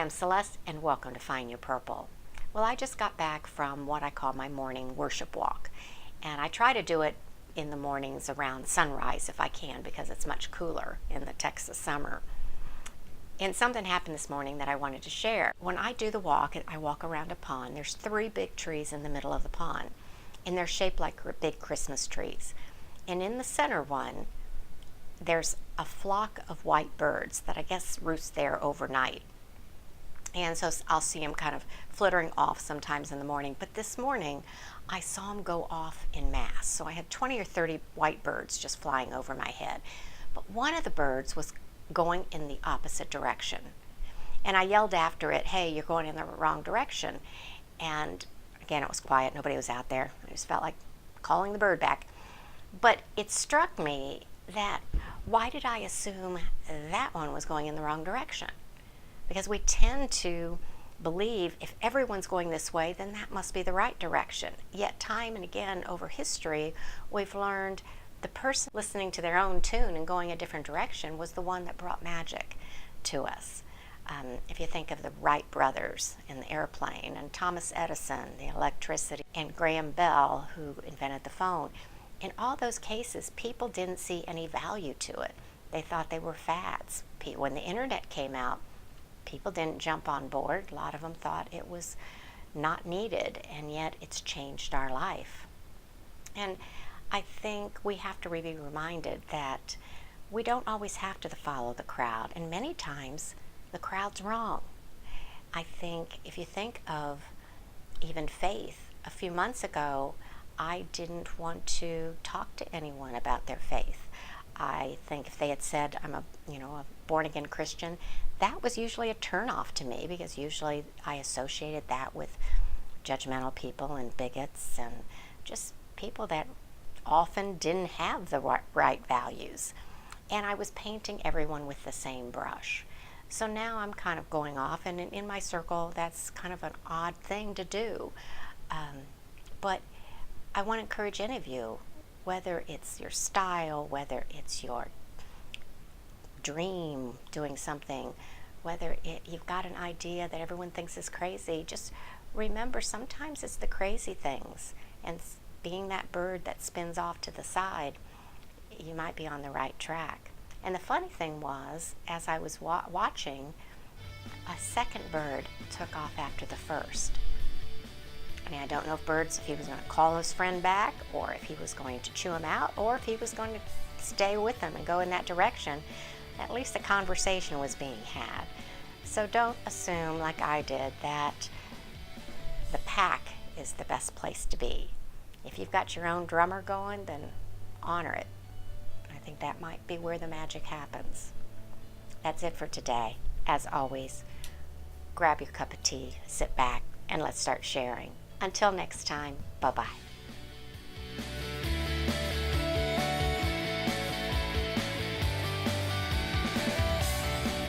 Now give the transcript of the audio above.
I'm Celeste, and welcome to Find Your Purple. Well, I just got back from what I call my morning worship walk, and I try to do it in the mornings around sunrise if I can, because it's much cooler in the Texas summer. And something happened this morning that I wanted to share. When I do the walk, I walk around a pond. There's 3 big trees in the middle of the pond, and they're shaped like big Christmas trees. And in the center one, there's a flock of white birds that I guess roost there overnight. And so I'll see them kind of flittering off sometimes in the morning. But this morning, I saw them go off in mass. So I had 20 or 30 white birds just flying over my head. But one of the birds was going in the opposite direction. And I yelled after it, "Hey, you're going in the wrong direction." And again, it was quiet. Nobody was out there. I just felt like calling the bird back. But it struck me that why did I assume that one was going in the wrong direction? Because we tend to believe if everyone's going this way, then that must be the right direction. Yet time and again over history, we've learned the person listening to their own tune and going a different direction was the one that brought magic to us. If you think of the Wright brothers and the airplane, and Thomas Edison, the electricity, and Graham Bell, who invented the phone, in all those cases, people didn't see any value to it. They thought they were fads. When the internet came out, people didn't jump on board. A lot of them thought it was not needed, and yet it's changed our life. And I think we have to be reminded that we don't always have to follow the crowd, and many times the crowd's wrong. I think if you think of even faith, a few months ago, I didn't want to talk to anyone about their faith. I think if they had said I'm a born-again Christian, that was usually a turnoff to me, because usually I associated that with judgmental people and bigots and just people that often didn't have the right values. And I was painting everyone with the same brush. So now I'm kind of going off, and in my circle, that's kind of an odd thing to do. But I want to encourage any of you, whether it's your style, whether it's your dream, doing something, whether you've got an idea that everyone thinks is crazy, just remember sometimes it's the crazy things. And being that bird that spins off to the side, you might be on the right track. And the funny thing was, as I was watching, a second bird took off after the first. I don't know if he was going to call his friend back, or if he was going to chew him out, or if he was going to stay with him and go in that direction. At least a conversation was being had. So don't assume, like I did, that the pack is the best place to be. If you've got your own drummer going, then honor it. I think that might be where the magic happens. That's it for today. As always, grab your cup of tea, sit back, and let's start sharing. Until next time, bye-bye.